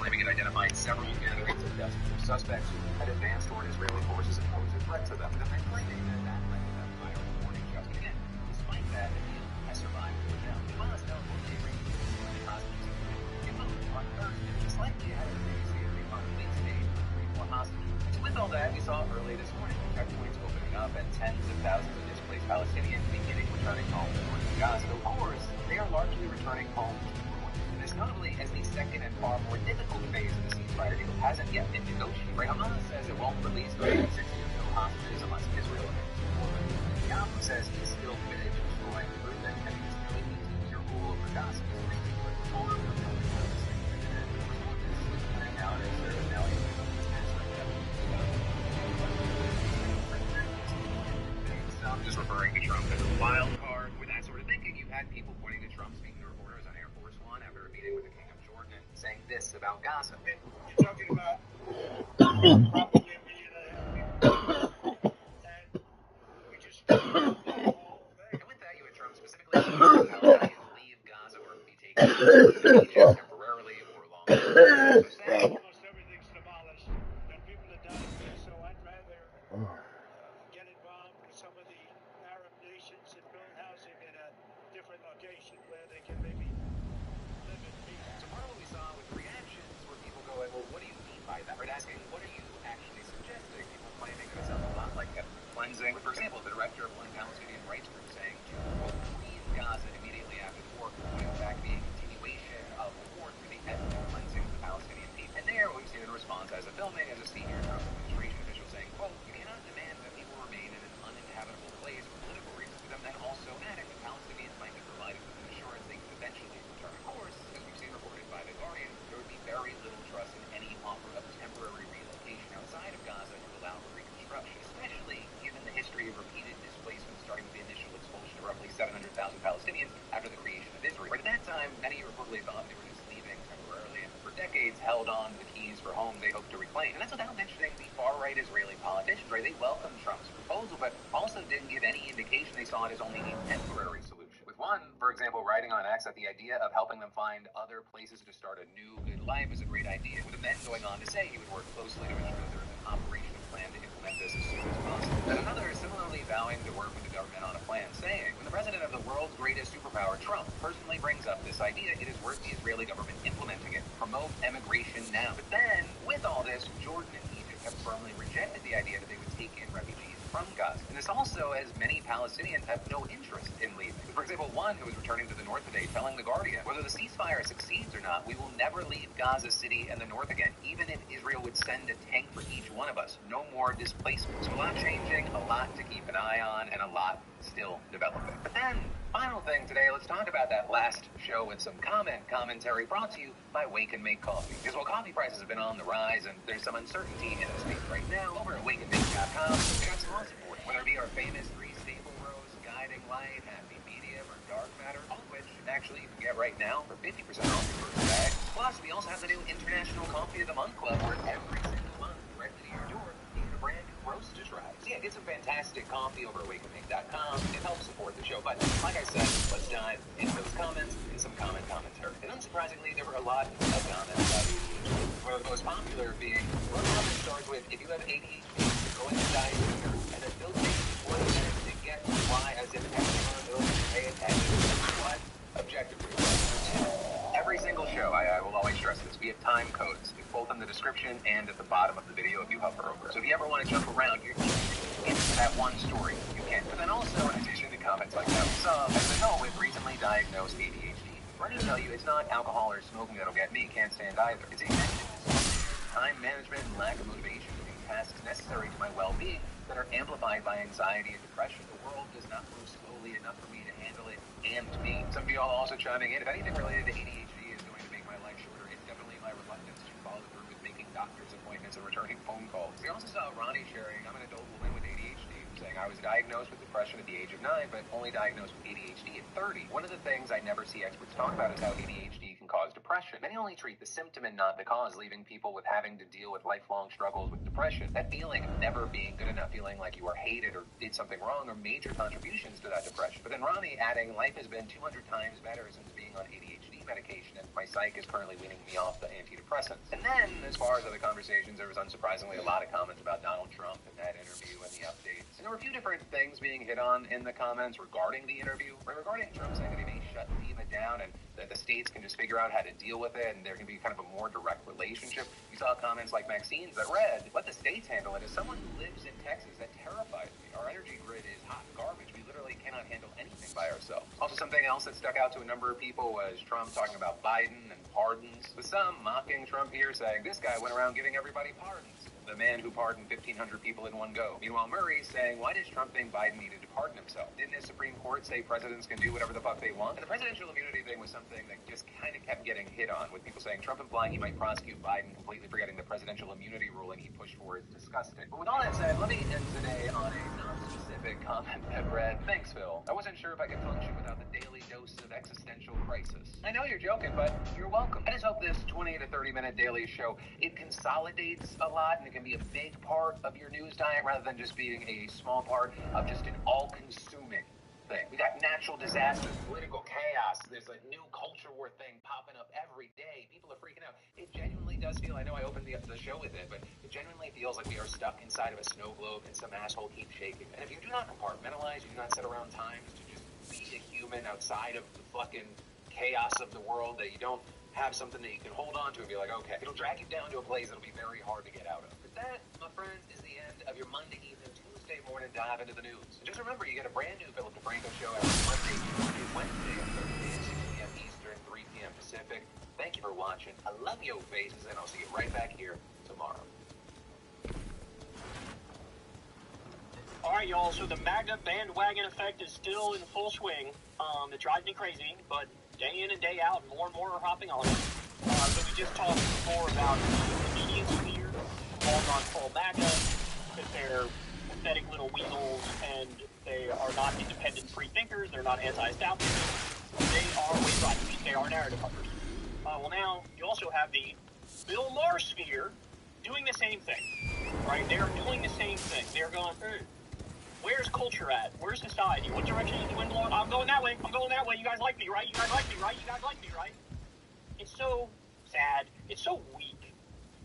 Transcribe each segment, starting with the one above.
claiming it identified several candidates of desperate suspects who had advanced toward Israeli forces and posed a threat to them. And then claiming that that led to them firing warning shots. But again, despite that, the deal has survived for now. As well as known what the agreement hostages on Thursday, just like we had previously agreed on Wednesday to free more hostages. And so with all that, we saw early this morning checkpoints opening up and tens of thousands of displaced Palestinians beginning returning home towards Gaza. Of course, they are largely returning home to ruin. And this notably as the second and far more difficult phase of the ceasefire deal hasn't yet been negotiated. Right? Hamas says it won't release the 60 or so hostages unless Israel remains. Netanyahu says he's still committed to destroying the group and his nearly 18-year rule over Gaza. I'm just referring to Trump as a wild card. With that sort of thinking, you've had people pointing to Trump speaking to reporters on Air Force One after a meeting with the King of Jordan and saying this about Gaza. You're talking about probably a million and a half people. And we just the whole thing. And with that, you had Trump specifically leave Gaza or be taken temporarily or long term. Almost everything's demolished and people are dying there, so I'd rather get involved with some of the Arab nations and build housing in a different location where they can maybe live in peace. So part of what we saw with the reactions were people going, well, what do you mean by that? Right, asking, what are you actually suggesting? People claiming that it sounds a lot like ethnic cleansing. For example, the director of one Palestinian rights group saying to, quote, leave Gaza immediately after the war would in fact be a continuation of the war through the ethnic cleansing of the Palestinian people. And there, what we've seen in response as a filming as a senior Trump administration official saying, quote, you cannot demand that people remain in an uninhabitable place for political reasons, but then also adding that Palestinians might be provided with an assurance they could eventually return. Of course, as we've seen reported by The Guardian, there would be very little trust in any offer of temporary relocation outside of Gaza to allow for reconstruction, especially given the history of repeated displacement starting with the initial expulsion of roughly 700,000 Palestinians after the creation of Israel. But at that time, many reportedly thought they were just leaving temporarily and for decades held on to the keys for home they hoped to reclaim. And that's without mentioning the far-right Israeli politicians, right? They welcomed Trump's proposal, but also didn't give any indication they saw it as only a temporary solution. With one, for example, writing on X that the idea of helping them find other places to start a new, good life is a great idea, with him then going on to say he would work closely to ensure that there is an operational plan to implement this as soon as possible. And another similarly vowing to work with the government on a plan, saying, when the president of the world's greatest superpower, Trump, personally brings up this idea, it is worth the Israeli government implementing it. Promote emigration now. But then, with all this, Jordan and Egypt have firmly rejected the idea that they would take in refugees from Gaza. And this also, as many Palestinians have no interest in leaving. For example, one who was returning to the north today telling The Guardian, whether the ceasefire succeeds or not, we will never leave Gaza City and the north again, even if Israel would send a tank for each one of us. No more displacement. So a lot changing, a lot to keep an eye on, and a lot still developing. But then, final thing today, let's talk about that last show with some commentary brought to you by Wake and Make Coffee. Because while coffee prices have been on the rise and there's some uncertainty in the space right now, over at wakeandmake.com, we got some more support. Whether it be our famous 3 staple rows, guiding light, happy medium, or dark matter, all of which actually you can get right now for 50% off your first bag. Plus, we also have the new International Coffee of the Month Club, where every single month, directly to your door, you get a brand new roast to try. So yeah, get some fantastic coffee over at wakeandmake.com. It helps support the show. But like I said, let's dive into those comments and some commentary. And unsurprisingly, there were a lot of comments about ADHD. One of the most popular being, one comment starts with, if you have ADHD, go into diet sooner, and then they'll take 1 minute to get why, as if everyone knows to pay attention to what objectively. Every single show, I will always stress this, we have time codes. It's both in the description and at the bottom of the video if you hover over. So if you ever want to jump around, you're into that one story, you can. But then also, in addition to comments like that, some as an adult with recently diagnosed ADHD. Let me tell you, it's not alcohol or smoking that'll get me, can't stand either. It's time management and lack of motivation to do tasks necessary to my well-being that are amplified by anxiety and depression. The world does not move slowly enough for me to handle it and me. Some of y'all also chiming in. If anything related to ADHD is going to make my life shorter, it's definitely my reluctance to follow through with making doctor's appointments and returning phone calls. We also saw Ronnie sharing, I'm an adult woman with ADHD, saying I was diagnosed with depression at the age of 9, but only diagnosed with ADHD at 30. One of the things I never see experts talk about is how ADHD can cause depression. Many only treat the symptom and not the cause, leaving people with having to deal with lifelong struggles with depression. That feeling of never being good enough, feeling like you are hated or did something wrong, are major contributions to that depression. But then Ronnie adding, life has been 200 times better since being on ADHD medication, and my psych is currently weaning me off the antidepressants. And then, as far as other conversations, there was unsurprisingly a lot of comments about Donald Trump and that interview and the updates. And there were a few different things being hit on in the comments regarding the interview, regarding Trump saying that he may shut FEMA down and that the states can just figure out how to deal with it and there can be kind of a more direct relationship. You saw comments like Maxine's that read, let the states handle it. As someone who lives in Texas, that terrifies me. Our energy grid is hot garbage. We literally cannot handle anything by ourselves. Also, something else that stuck out to a number of people was Trump talking about Biden and pardons, with some mocking Trump here, saying this guy went around giving everybody pardons. The man who pardoned 1,500 people in one go. Meanwhile, Murray saying, why does Trump think Biden needed to pardon himself? Didn't his Supreme Court say presidents can do whatever the fuck they want? And the presidential immunity thing was something that just kind of kept getting hit on, with people saying Trump implying he might prosecute Biden, completely forgetting the presidential immunity ruling he pushed for is disgusting. But with all that said, let me end today on a non-specific comment that read, thanks, Phil. I wasn't sure if I could function without the daily dose of existential crisis. I know you're joking, but you're welcome. I just hope this 20 to 30 minute daily show, it consolidates a lot and it can be a big part of your news diet rather than just being a small part of just an all-consuming thing. We got natural disasters, political chaos. There's a new culture war thing popping up every day. People are freaking out. It genuinely does feel, I know I opened the show with it, but it genuinely feels like we are stuck inside of a snow globe and some asshole keeps shaking. And if you do not compartmentalize, you do not set around times to just be a human outside of the fucking chaos of the world, that you don't have something that you can hold on to and be like, okay, it'll drag you down to a place that'll be very hard to get out of. But that, my friends, is the end of your Monday evening, Tuesday morning dive into the news. And just remember, you get a brand new Philip DeFranco show every Monday, Tuesday, Wednesday, and Thursday at 6 p.m. Eastern, 3 p.m. Pacific. Thank you for watching. I love your faces, and I'll see you right back here tomorrow. All right, y'all, so the MAGA bandwagon effect is still in full swing. It drives me crazy, but day in and day out, more and more are hopping on it. So we just talked before about the media sphere, calling on full MAGA, that they're pathetic little weasels, and they are not independent free thinkers, they're not anti-establishment, they are wave riders, they are narrative hunters. Well, now, you also have the Bill Maher sphere doing the same thing, right? They're doing the same thing. They're going, where's culture at? Where's society? What direction is the wind blowing? I'm going that way. I'm going that way. You guys like me, right? You guys like me, right? You guys like me, right? It's so sad. It's so weak.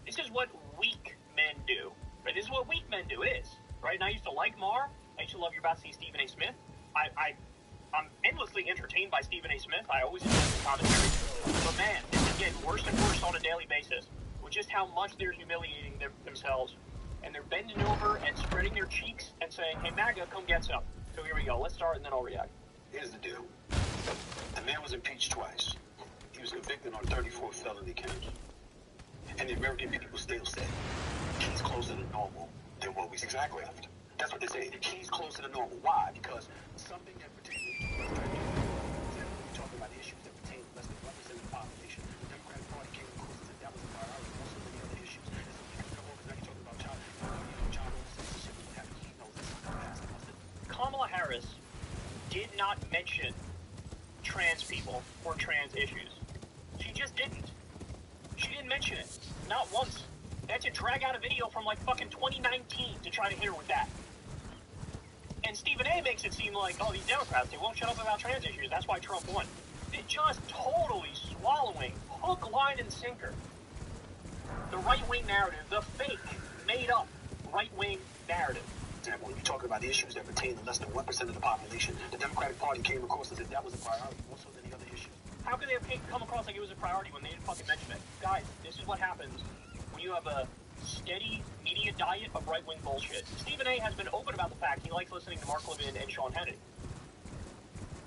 This is what weak men do. Right? This is what weak men do. It is. Right? And I used to like Maher. I used to love You're About to See Stephen A. Smith. I'm endlessly entertained by Stephen A. Smith. I always enjoy his commentary. But man, it's getting worse and worse on a daily basis with just how much they're humiliating themselves. And they're bending over and spreading their cheeks and saying, hey, MAGA, come get some. So here we go. Let's start, and then I'll react. Here's the deal. The man was impeached twice. He was convicted on 34 felony counts. And the American people still say he's closer to normal than what we exactly left. That's what they say. He's closer to normal. Why? Because something that pertains when you talk about the transgender, when you talk about the issues that pertain to less than 1% of the population, the Democratic Party came to court and said that was a priority. Also, many other issues. Kamala Harris did not mention trans people or trans issues. She just didn't. She didn't mention it. Not once. They had to drag out a video from like fucking 2019 to try to hit her with that. And Stephen A. makes it seem like, oh, these Democrats, they won't shut up about trans issues. That's why Trump won. They're just totally swallowing, hook, line, and sinker, the right-wing narrative, the fake, made-up right-wing narrative. When you talk about the issues that pertain to less than 1% of the population, the Democratic Party came across and said that was a priority, more so than the other issues. How could they have come across like it was a priority when they didn't fucking mention it? Guys, this is what happens when you have a steady media diet of right-wing bullshit. Stephen A. has been open about the fact he likes listening to Mark Levin and Sean Hannity.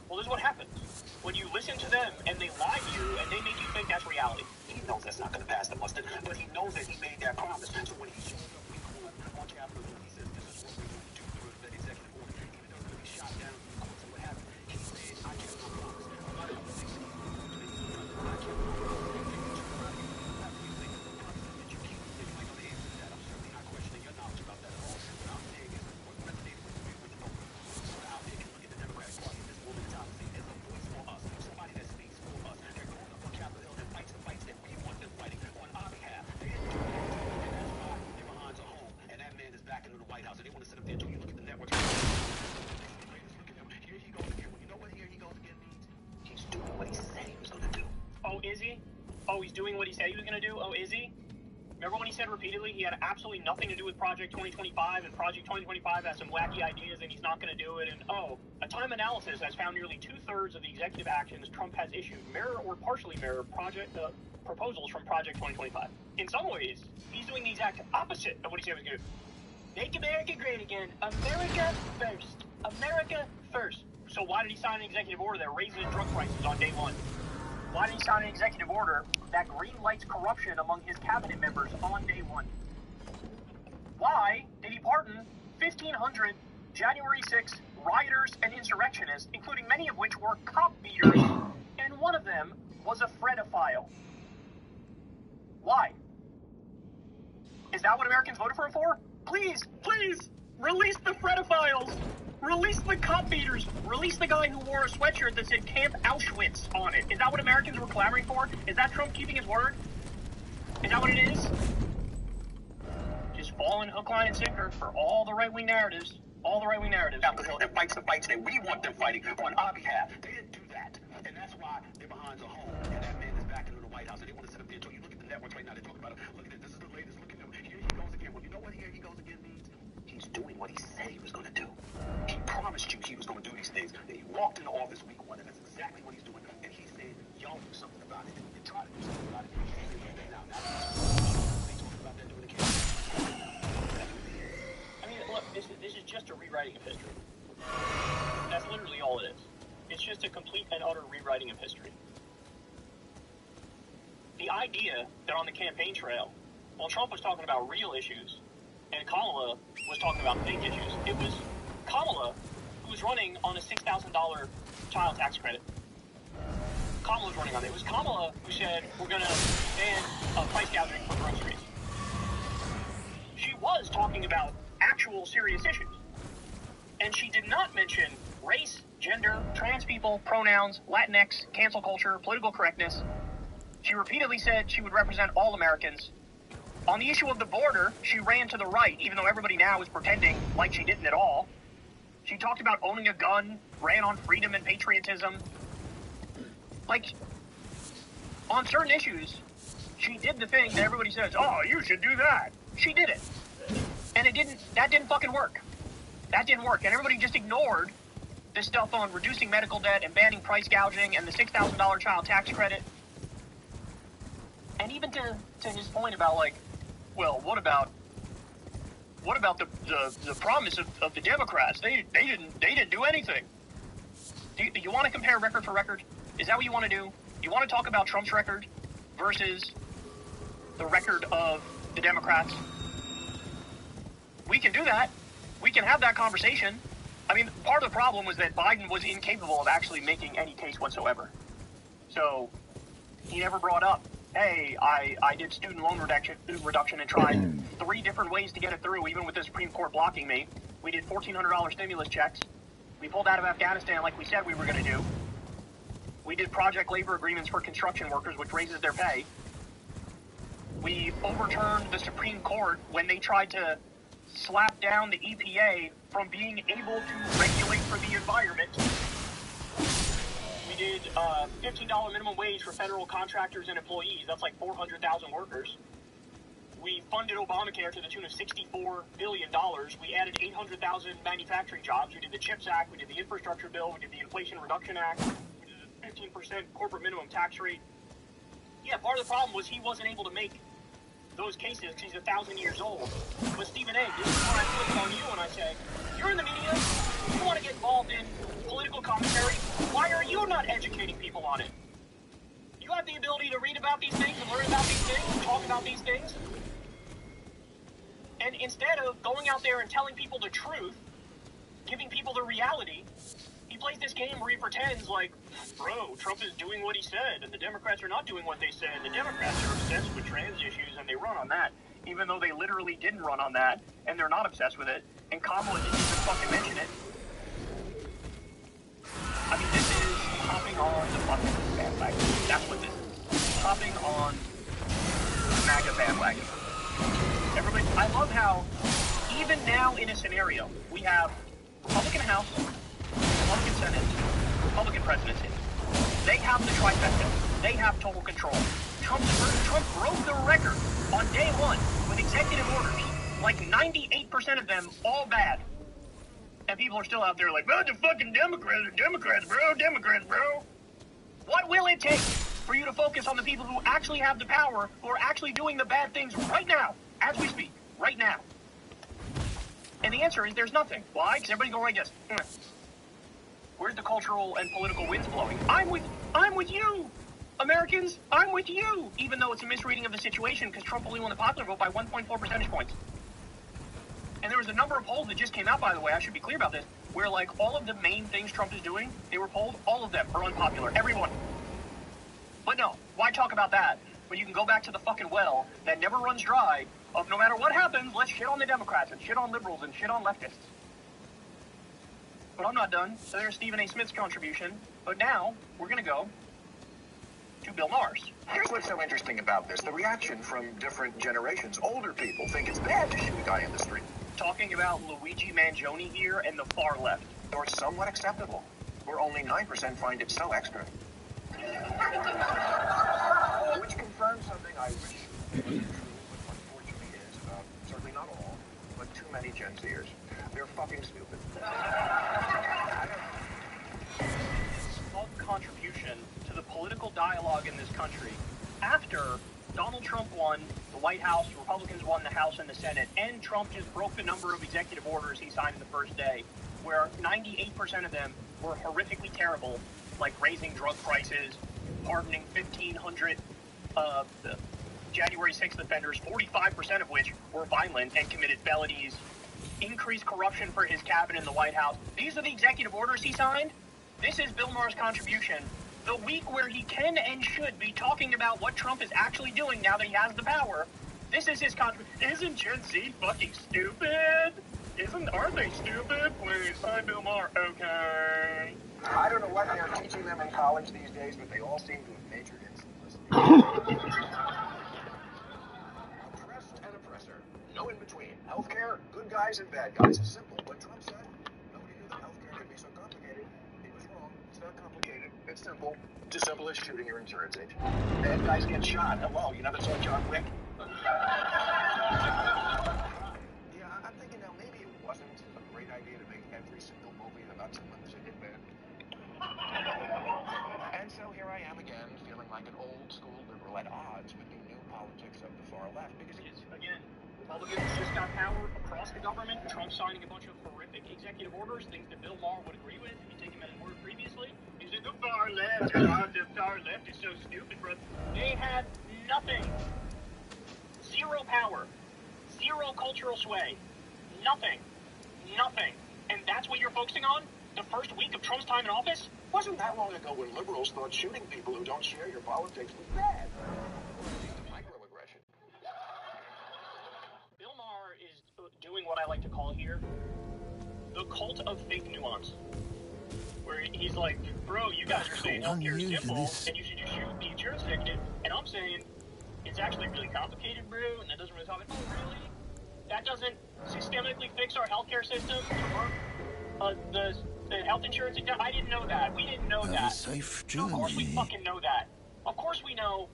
Well, this is what happens. When you listen to them and they lie to you and they make you think that's reality. He knows that's not going to pass the muster, but he knows that he made that promise. So when he shows up week one on Capitol Hill, he says this is what we're going to do through that executive order. Even though it's going to be shot down in the courts and what have you, he said, I kept my promise. I'm not going to say I kept my promise. doing what he said he was going to do? Oh, is he? Remember when he said repeatedly he had absolutely nothing to do with Project 2025, and Project 2025 has some wacky ideas and he's not going to do it, and a time analysis has found nearly 2/3 of the executive actions Trump has issued mirror or partially mirror proposals from Project 2025. In some ways, he's doing the exact opposite of what he said he was going to do. Make America great again. America first. America first. So why did he sign an executive order that raises drug prices on day one? Why did he sign an executive order that green lights corruption among his cabinet members on day one? Why did he pardon 1,500 January 6 rioters and insurrectionists, including many of which were cop beaters, and one of them was a Fredophile? Why? Is that what Americans voted for him for? Please, please, release the Fredophiles! Release the cop beaters! Release the guy who wore a sweatshirt that said Camp Auschwitz on it. Is that what Americans were clamoring for? Is that Trump keeping his word? Is that what it is? Just falling hook, line, and sinker for all the right-wing narratives. All the right-wing narratives. And fights the fights that we want them fighting on our behalf. They didn't do that. And that's why they're behind the home. And that man is back in the White House. And they want to sit up there until you look at the networks right now. They're talking about it. Look at it. This is the latest. Look at him. Here he goes again. Well, you know what here he goes again means? He's doing what he said he was going to do. He promised you he was going to do these things. And he walked into office week 1, and that's exactly what he's doing. And he said, y'all do something about it. And try to do something about it. And he can't do anything now. Now they talking about that during the campaign. I mean, look, this is just a rewriting of history. That's literally all it is. It's just a complete and utter rewriting of history. The idea that on the campaign trail, while Trump was talking about real issues, and Kamala was talking about fake issues, it was Kamala who was running on a $6,000 child tax credit. Kamala was running on it. It was Kamala who said, we're going to ban price gouging for groceries. She was talking about actual serious issues. And she did not mention race, gender, trans people, pronouns, Latinx, cancel culture, political correctness. She repeatedly said she would represent all Americans. On the issue of the border, she ran to the right, even though everybody now is pretending like she didn't at all. She talked about owning a gun, ran on freedom and patriotism. Like, on certain issues, she did the thing that everybody says, oh, you should do that. She did it. And that didn't fucking work. That didn't work. And everybody just ignored this stuff on reducing medical debt and banning price gouging and the $6,000 child tax credit. And even to his point about, like, well, what about the promise of the Democrats? They didn't do anything. Do you want to compare record for record? Is that what you want to do? You want to talk about Trump's record versus the record of the Democrats? We can do that. We can have that conversation. I mean, part of the problem was that Biden was incapable of actually making any case whatsoever. So he never brought up, hey, I did student loan reduction and tried 3 different ways to get it through, even with the Supreme Court blocking me. We did $1,400 stimulus checks. We pulled out of Afghanistan like we said we were going to do. We did project labor agreements for construction workers, which raises their pay. We overturned the Supreme Court when they tried to slap down the EPA from being able to regulate for the environment. We did $15 minimum wage for federal contractors and employees. That's like 400,000 workers. We funded Obamacare to the tune of $64 billion. We added 800,000 manufacturing jobs. We did the CHIPS Act. We did the Infrastructure Bill. We did the Inflation Reduction Act. We did the 15% corporate minimum tax rate. Yeah, part of the problem was he wasn't able to make those cases because he's 1,000 years old. But Stephen A., this is where I flip on you and I say, you're in the media, you want to get involved in political commentary, why are you not educating people on it? You have the ability to read about these things and learn about these things and talk about these things. And instead of going out there and telling people the truth, giving people the reality, he plays this game where he pretends like, bro, Trump is doing what he said, and the Democrats are not doing what they said. The Democrats are obsessed with trans issues, and they run on that, even though they literally didn't run on that, and they're not obsessed with it, and Kamala didn't even fucking mention it. I mean, this is hopping on the fucking bandwagon. That's what this is. Hopping on the MAGA bandwagon. Everybody, I love how, even now in a scenario, we have Republican House, Republican Senate, Republican presidency. They have the trifecta. They have total control. Trump broke the record on day one with executive orders. Like 98% of them, all bad. And people are still out there like, the fucking Democrats, bro. What will it take for you to focus on the people who actually have the power, who are actually doing the bad things right now, as we speak, right now? And the answer is there's nothing. Why? Because everybody's going like this. Where's the cultural and political winds blowing? I'm with you, Americans. I'm with you. Even though it's a misreading of the situation, because Trump only won the popular vote by 1.4 percentage points. And there was a number of polls that just came out, by the way, I should be clear about this, where like all of the main things Trump is doing, they were polled, all of them are unpopular, everyone. But no, why talk about that when you can go back to the fucking well that never runs dry of no matter what happens, let's shit on the Democrats and shit on liberals and shit on leftists. But I'm not done. So there's Stephen A. Smith's contribution. But now we're going to go to Bill Maher's. Here's what's so interesting about this. The reaction from different generations. Older people think it's bad to shoot a guy in the street. Talking about Luigi Mangione here and the far left. Or somewhat acceptable, where only 9% find it so extra. Which confirms something I wish wasn't true, but unfortunately is about, certainly not all, but too many Gen Zers. They're fucking stupid. Small contribution to the political dialogue in this country after Donald Trump won the White House, Republicans won the House and the Senate, and Trump just broke the number of executive orders he signed the first day, where 98% of them were horrifically terrible, like raising drug prices, pardoning 1,500 January 6th offenders, 45% of which were violent and committed felonies, increased corruption for his cabinet in the White House. These are the executive orders he signed. This is Bill Maher's contribution. The week where he can and should be talking about what Trump is actually doing now that he has the power. This is his contribution. Isn't Gen Z fucking stupid? Aren't they stupid? Please, I'm Bill Maher. Okay. I don't know what they're teaching them in college these days, but they all seem to have majored in simplicity. Oppressed and oppressor. No in between. Healthcare, good guys and bad guys. It's simple. What Trump said, nobody knew that healthcare could be so complicated. He was wrong. It's not complicated. It's simple. It's as simple as shooting your insurance agent. Bad guys get shot. Hello, you never saw John Wick? Yeah, I'm thinking now maybe it wasn't a great idea to make every single movie about someone who's a hitman. And so here I am again, feeling like an old school liberal at odds with the new politics of the far left. Because Again, Republicans just got power across the government. Trump signing a bunch of horrific executive orders, things that Bill Maher would agree with if you take him at his word previously. He said, the far left is so stupid, bro. They had nothing. Zero power. Zero cultural sway. Nothing. And that's what you're focusing on? The first week of Trump's time in office? wasn't that long ago when liberals thought shooting people who don't share your politics was bad. Or at least a microaggression. Bill Maher is doing what I like to call here the cult of fake nuance. Where he's like, bro, you guys are saying healthcare is simple, and you should just shoot the insurance executive. And I'm saying, it's actually really complicated, bro, and that doesn't really talk about, oh, really? That doesn't systemically fix our healthcare system? The health insurance, I didn't know that. We didn't know that. Safe Of course we fucking know that. Of course we know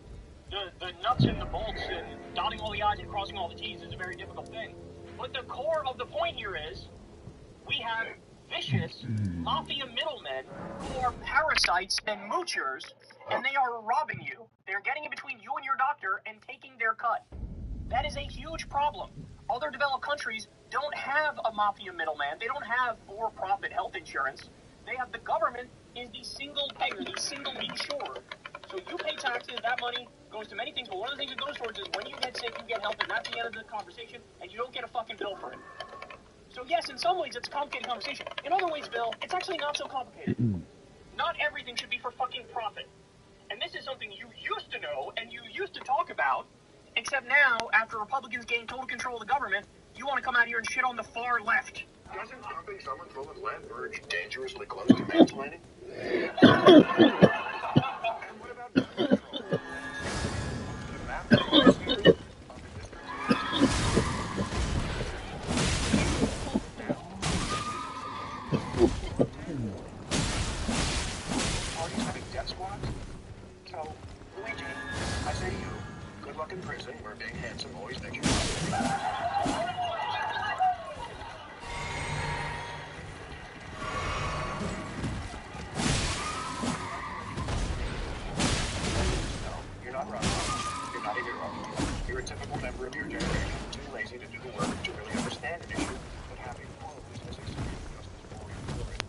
the nuts and the bolts and dotting all the I's and crossing all the T's is a very difficult thing. But the core of the point here is, we have vicious mafia middlemen who are parasites and moochers, and they are robbing you. They're getting in between you and your doctor and taking their cut. That is a huge problem. Other developed countries don't have a mafia middleman. They don't have for-profit health insurance. They have the government is the single payer, the single insurer. So you pay taxes, that money goes to many things, but one of the things it goes towards is when you get sick, you get help, and that's the end of the conversation, and you don't get a fucking bill for it. So yes, in some ways, it's a complicated conversation. In other ways, Bill, it's actually not so complicated. Not everything should be for fucking profit. And this is something you used to know, and you used to talk about, except now, after Republicans gain total control of the government, you want to come out here and shit on the far left. Doesn't dumping someone full of lead verge dangerously close to mansplaining? And what about gun control? The map of the district. Parties having death squads? So, Luigi, I say to you, fucking prison where being handsome always makes you No, you're not wrong. You're not a hero. You're a typical member of your generation, too lazy to do the work to really understand an issue, but having all of business experience just as boring for it.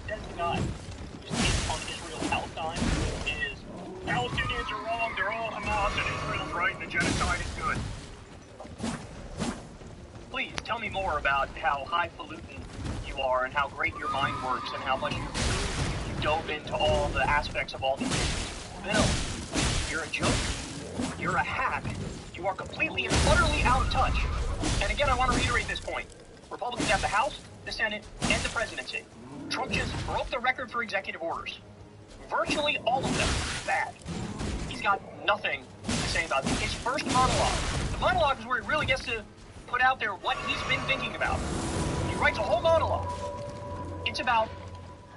That's the guy who's in on Israel Palestine is Palestinians are wrong, they're all Hamas and Israel's right and the genocide is good. Please tell me more about how highfalutin you are and how great your mind works and how much you dove into all the aspects of all these issues. Bill, you're a joke. You're a hack. You are completely and utterly out of touch. And again, I want to reiterate this point. Republicans have the House, the Senate, and the presidency. Trump just broke the record for executive orders. Virtually all of them bad. He's got nothing to say about it. His first monologue. The monologue is where he really gets to put out there what he's been thinking about. He writes a whole monologue. It's about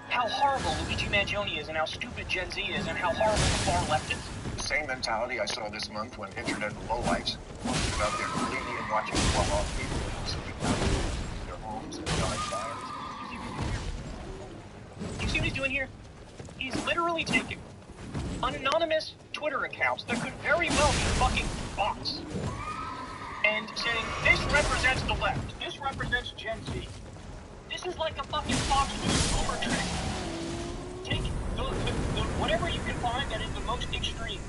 how horrible Luigi Mangione is and how stupid Gen Z is and how horrible the far left is. The same mentality I saw this month when internet lowlifes posted about their completely and watching fall-off people sleeping out in their homes and dying fires. You see what he's doing here? He's literally taking anonymous Twitter accounts that could very well be fucking bots and saying, this represents the left, this represents Gen Z. This is like a fucking Fox News boomer trick. Take whatever you can find that is the most extreme,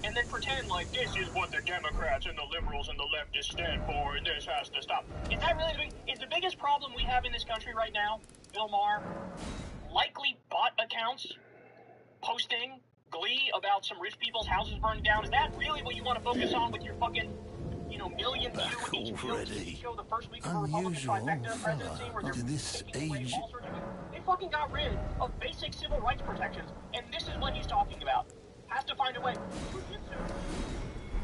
and then pretend like this is what the Democrats and the liberals and the leftists stand for, and this has to stop. Is that really the biggest problem we have in this country right now, Bill Maher? Likely bot accounts posting glee about some rich people's houses burning down. Is that really what you want to focus on with your fucking, million view HBO show the first week of the Republican trifecta presidency where they're taking away all sorts of... They fucking got rid of basic civil rights protections, and this is what he's talking about. Has to find a way.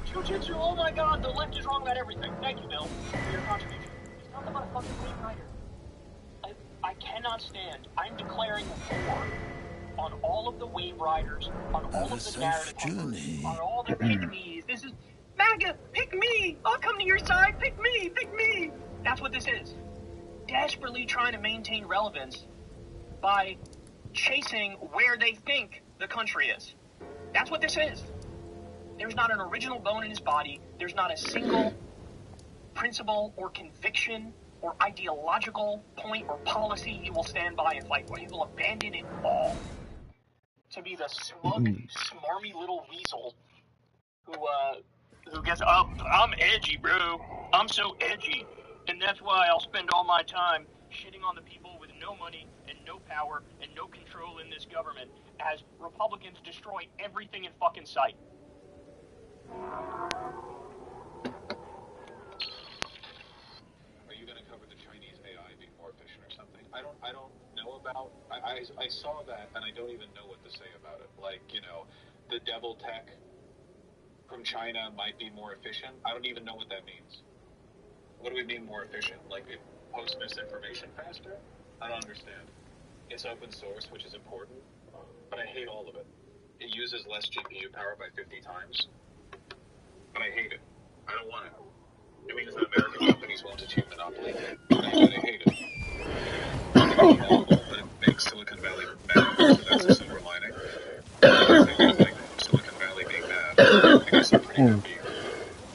Jiu-jitsu, oh my god, the left is wrong about everything. Thank you, Bill, for your contribution. He's talking about a fucking great writer. I cannot stand. I'm declaring war on all of the wave riders, on all of the narrative hunters, on all the pick-me's. This is MAGA, pick me! I'll come to your side, pick me, pick me! That's what this is. Desperately trying to maintain relevance by chasing where they think the country is. That's what this is. There's not an original bone in his body. There's not a single principle or conviction or ideological point or policy he will stand by and fight for. He will abandon it all to be the smug, smarmy little weasel who gets, oh, I'm edgy, bro. I'm so edgy. And that's why I'll spend all my time shitting on the people with no money and no power and no control in this government as Republicans destroy everything in fucking sight. Are you going to cover the Chinese AI being more efficient or something? I don't know about... I saw that, and I don't even know what to say about it. Like, the devil tech from China might be more efficient. I don't even know what that means. What do we mean more efficient? Like it posts misinformation faster? I don't understand. It's open source, which is important, but I hate all of it. It uses less GPU power by 50 times, but I hate it. I don't want it. It means that American companies won't achieve monopoly, and I hate it. It can be awful, but it makes Silicon Valley mad, so that's a silver lining. Because they don't like Silicon Valley being mad. I guess I'm pretty happy.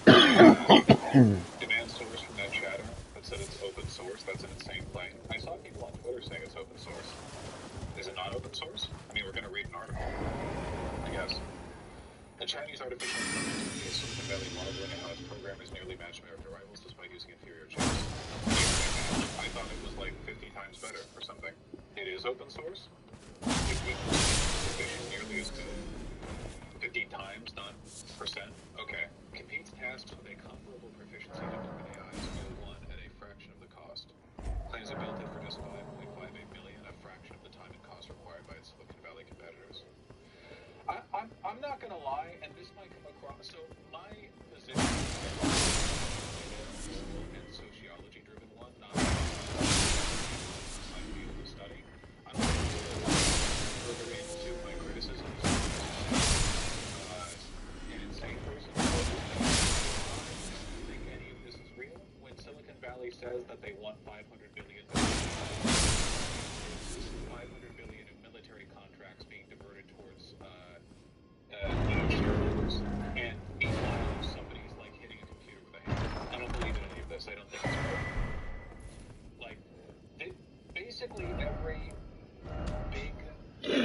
Demand source from that chatter that said it's open source, that's an insane claim. I saw people on Twitter saying it's open source. Is it not open source? I mean, we're going to read an article, I guess. The Chinese artificial intelligence is Silicon Valley modeling and how its program is nearly matched American rivals despite using inferior chips. I thought it was like 50 times better or something. It is open source. It's efficient, nearly as good. 50 times, not percent. Okay. Competes tasks with a comparable proficiency to OpenAI's O1 at a fraction of the cost. Claims it built it for just $5.58 million, a fraction of the time and cost required by its Silicon Valley competitors. I'm not gonna lie, and this might come across. So my position is and sociology-driven one, not my field of study. I'm going to further into my criticisms. that they want 500 billion, 500 billion in military contracts being diverted towards, shareholders, and meanwhile somebody's like hitting a computer with a hammer. I don't believe in any of this. I don't think it's real. Like, basically every big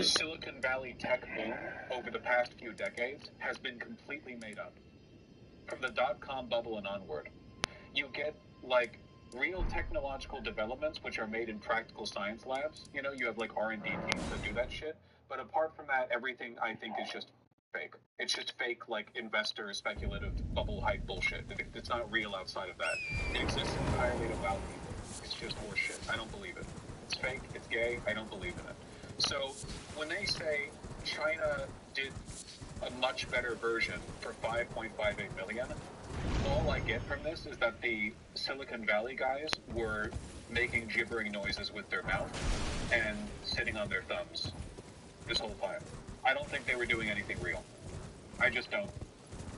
Silicon Valley tech boom over the past few decades has been completely made up. From the dot-com bubble and onward, you get like real technological developments which are made in practical science labs. You know, you have like R&D teams that do that shit. But apart from that, everything I think is just fake. It's just fake, like investor speculative bubble hype bullshit. It's not real outside of that. It exists entirely to wow people. It's just horse shit. I don't believe it. It's fake. It's gay. I don't believe in it. So when they say China did a much better version for 5.58 million, all I get from this is that the Silicon Valley guys were making gibbering noises with their mouth and sitting on their thumbs this whole time. I don't think they were doing anything real. I just don't.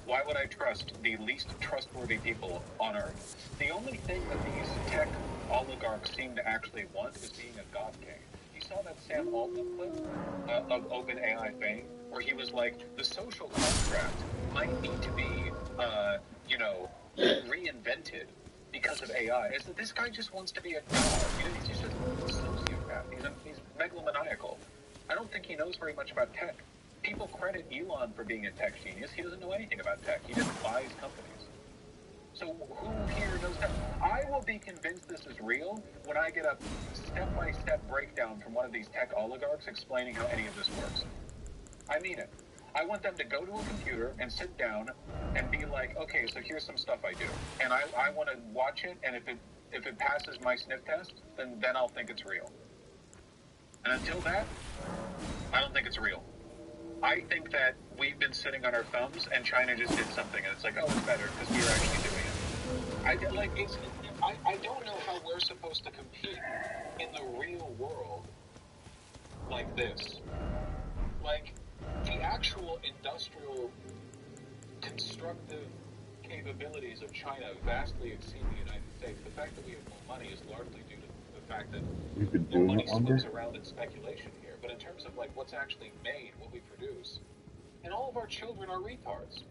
Why would I trust the least trustworthy people on Earth? The only thing that these tech oligarchs seem to actually want is being a god king. You saw that Sam Altman clip of OpenAI fame, where he was like, the social contract might need to be, reinvented because of AI. Is that this guy just wants to be a god? He's just a sociopath. He's megalomaniacal. I don't think he knows very much about tech. People credit Elon for being a tech genius. He doesn't know anything about tech. He just buys companies. So who here knows tech? I will be convinced this is real when I get a step-by-step breakdown from one of these tech oligarchs explaining how any of this works. I mean it. I want them to go to a computer and sit down and be like, okay, so here's some stuff I do. And I want to watch it, and if it passes my sniff test, then I'll think it's real. And until that, I don't think it's real. I think that we've been sitting on our thumbs and China just did something and it's like, oh, it's better because we were actually doing it. I don't know how we're supposed to compete in the real world like this. Like, the actual industrial constructive capabilities of China vastly exceed the United States. The fact that we have more money is largely due to the fact that more money swims around in speculation here. But in terms of like what's actually made, what we produce, and all of our children are retards.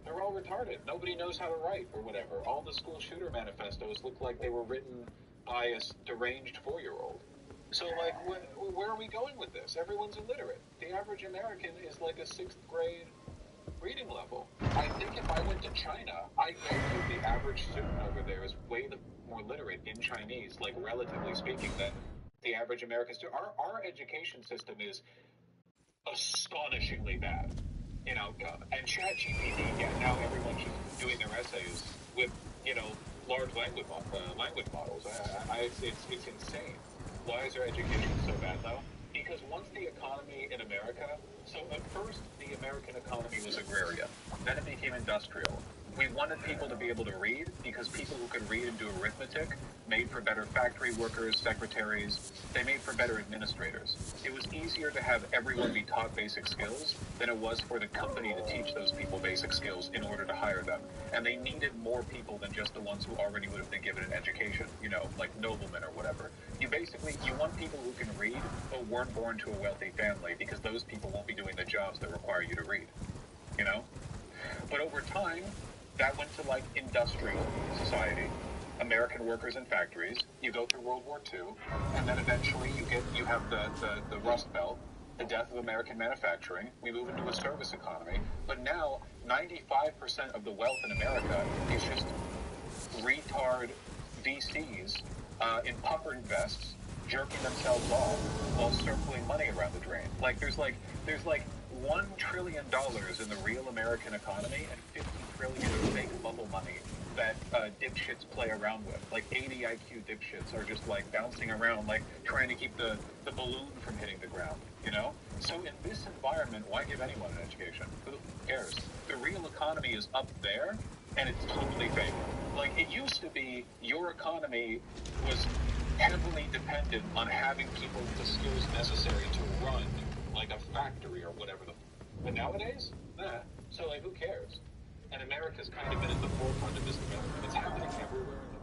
They're all retarded. Nobody knows how to write or whatever. All the school shooter manifestos look like they were written by a deranged 4-year-old. So, like, where are we going with this? Everyone's illiterate. The average American is like a 6th grade reading level. I think if I went to China, I bet you the average student over there is way more literate in Chinese, like, relatively speaking, than the average American student. Our education system is astonishingly bad in outcome. And ChatGPT, now everyone's just doing their essays with, large language models. It's insane. Why is our education so bad, though? Because once the economy in America, so at first the American economy was agrarian, then it became industrial. We wanted people to be able to read because people who could read and do arithmetic made for better factory workers, secretaries. They made for better administrators. It was easier to have everyone be taught basic skills than it was for the company to teach those people basic skills in order to hire them. And they needed more people than just the ones who already would have been given an education, like noblemen or whatever. You want people who can read but weren't born to a wealthy family because those people won't be doing the jobs that require you to read, But over time, that went to like industrial society, American workers in factories. You go through World War II, and then eventually you have the Rust Belt, the death of American manufacturing. We move into a service economy, but now 95% of the wealth in America is just retard VCs in puffered vests jerking themselves off while circling money around the drain. There's like $1 trillion in the real American economy and 50 trillion of fake bubble money that dipshits play around with. 80 IQ dipshits are just bouncing around, trying to keep the balloon from hitting the ground, So in this environment, why give anyone an education? Who cares? The real economy is up there, and it's totally fake. It used to be your economy was heavily dependent on having people with the skills necessary to run a factory or whatever but nowadays, nah. So who cares? And America's kind of been at the forefront of this development. It's happening everywhere in the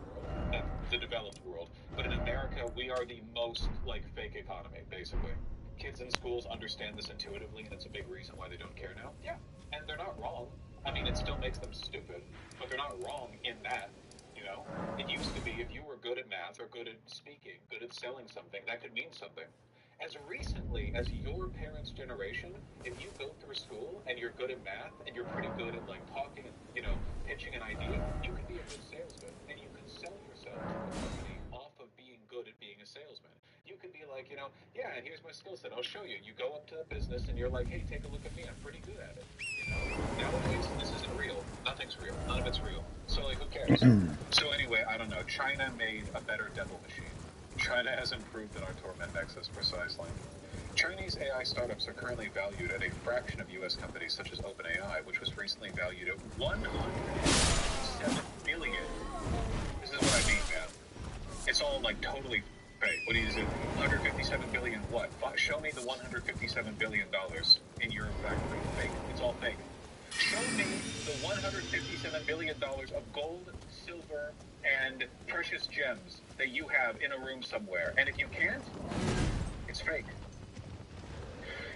world. the developed world. But in America, we are the most, like, fake economy, basically. Kids in schools understand this intuitively, and it's a big reason why they don't care now. Yeah, and they're not wrong. I mean, it still makes them stupid, but they're not wrong in that, you know? It used to be if you were good at math or good at speaking, good at selling something, that could mean something. As recently as your parents' generation, if you go through school and you're good at math and you're pretty good at, like, talking and, you know, pitching an idea, you can be a good salesman, and you can sell yourself to a company off of being good at being a salesman. You can be like, you know, yeah, and here's my skill set. I'll show you. You go up to the business and you're like, hey, take a look at me. I'm pretty good at it. You know? Nowadays, this isn't real. Nothing's real. None of it's real. So, like, who cares? So anyway, I don't know. China made a better devil machine. China has improved in our torment nexus precisely. Chinese AI startups are currently valued at a fraction of U.S. companies such as OpenAI, which was recently valued at $157 billion. This is what I mean, man. It's all, like, totally fake. What is it? 157 billion what? Show me the $157 billion in your factory. Fake. It's all fake. Show me the $157 billion of gold, silver, and precious gems that you have in a room somewhere. And if you can't, it's fake.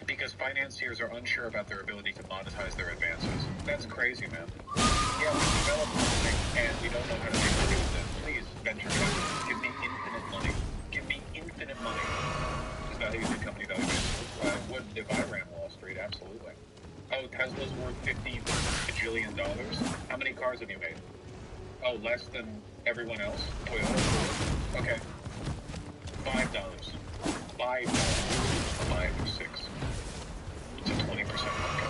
Because financiers are unsure about their ability to monetize their advances. That's crazy, man. Yeah, we developed something, and we don't know how to make money with it. Please, venture capital, give me infinite money. Give me infinite money. Is that how you do company valuations? I would if I ran Wall Street, absolutely. Oh, Tesla's worth $50 bajillion. How many cars have you made? Oh, less than everyone else? Toyota? Okay. $5. $5. 5 or 6. It's a 20% market.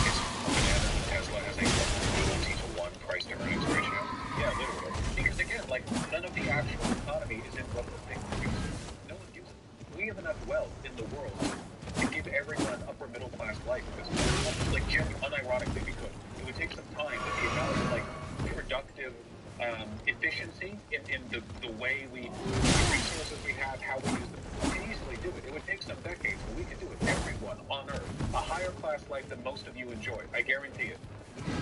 It's bananas that Tesla has a 20-to-1 price to earnings ratio. Yeah, literally. Because again, like, none of the actual economy is in what the thing produces. No one uses it. We have enough wealth in the world to give everyone an upper middle class life. Like, unironically, we could. It would take some time, but the amount of, like, productive efficiency in the way the resources we have, how we use them, we can easily do it. It would take some decades, but we could do it. Everyone on Earth, a higher class life than most of you enjoy. I guarantee it. No,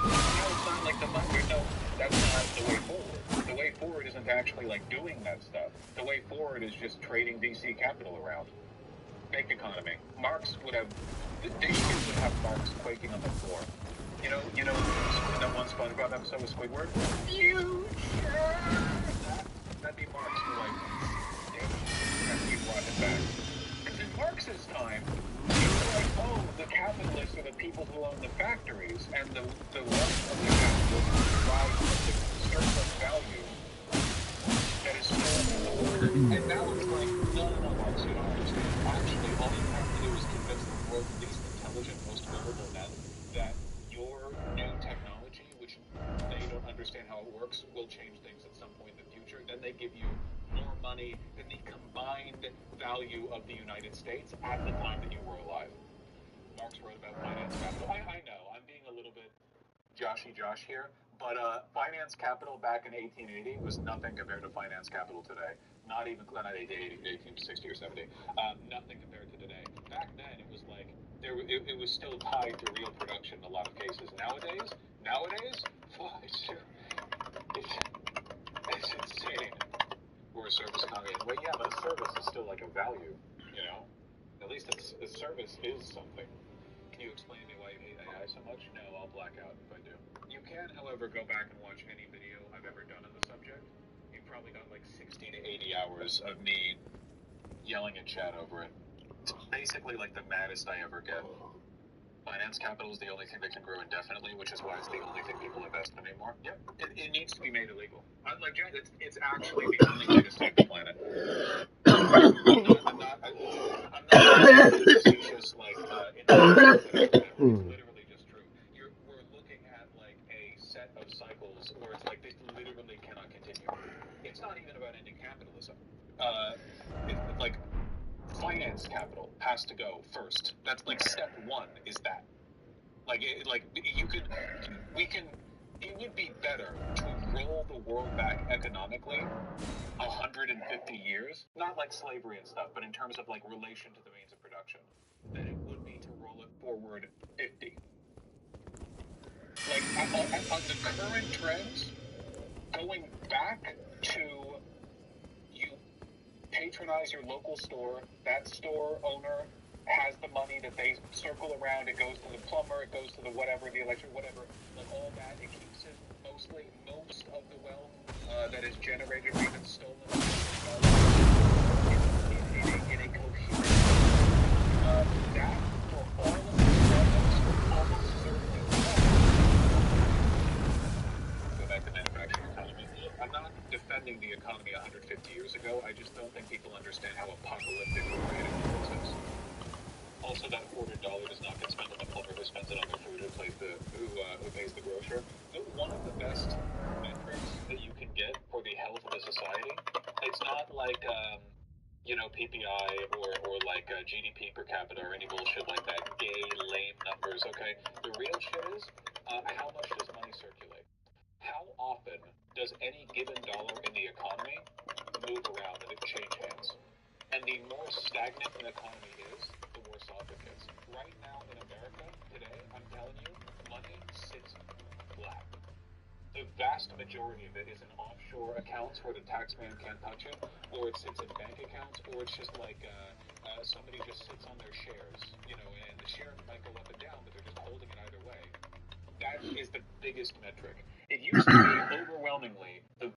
it's not like the money. No, that's not the way forward. The way forward isn't actually, like, doing that stuff. The way forward is just trading VC capital around. Fake economy. Marx would have, the kids would have Marx quaking on the floor. You know, that one SpongeBob episode with Squidward? Future! That'd be Marx for, like, after we brought him back. Because in Marx's time, it was like, oh, the capitalists are the people who own the factories, and the wealth of the capitalists derives from the surplus value that is stolen from the worker. And now it's like, no, Marx, you don't understand. Actually, all you have to do is convince the world's least intelligent, most gullible men that your new technology, which they don't understand how it works, will change things at some point in the future. Then they give you more money than the combined value of the United States at the time that you were alive. Marx wrote about finance capital. I know, I'm being a little bit Josh here, but finance capital back in 1880 was nothing compared to finance capital today. Not 1880, 1860 or 70. Nothing compared to today. Back then, it was like, it was still tied to real production in a lot of cases. Nowadays, it's insane. We're a service economy. Well, yeah, but a service is still like a value, you know? At least a service is something. Can you explain to me why you hate AI so much? No, I'll black out if I do. You can, however, go back and watch any video I've ever done on the subject. You probably got like 60 to 80 hours of me yelling at chat over it. It's basically like the maddest I ever get. Finance capital is the only thing that can grow indefinitely, which is why it's the only thing people invest in anymore. Yep, it needs to be made illegal. It's actually the only way to save the planet. I'm not facetious, like, it's literally just true. We're looking at, like, a set of cycles where it's like, this literally cannot continue. It's not even about ending capitalism. It's like, finance capital has to go first. That's like step one is that. It would be better to roll the world back economically 150 years, not like slavery and stuff, but in terms of like relation to the means of production, than it would be to roll it forward 50. Like on the current trends, going back to you patronize your local store. That store owner has the money that they circle around. It goes to the plumber. It goes to the whatever, the electric, whatever. Like all that, it keeps it most of the wealth that is generated or even stolen in a coherent. That for all of the almost certainly go back to manufacturing economy. I'm not defending the economy 150 years ago. I just don't think people understand how apocalyptic we're heading towards this. Also, that hoarded dollar does not get spent on the plumber who spends it on the food who pays the grocer. One of the best metrics that you can get for the health of a society, it's not like PPI or like GDP per capita or any bullshit like that. Gay, lame numbers. Okay, the real shit is how much does money circulate? How often does any given dollar in the economy move around and exchange hands? And the more stagnant an economy is, the worse off it gets. Right now in America, today, I'm telling you, money sits flat. The vast majority of it is in offshore accounts where the taxman can't touch it, or it sits in bank accounts, or it's just like somebody just sits on their shares, and the share might go up and down, but they're just holding it either way. That is the biggest metric. It used to be overwhelmingly the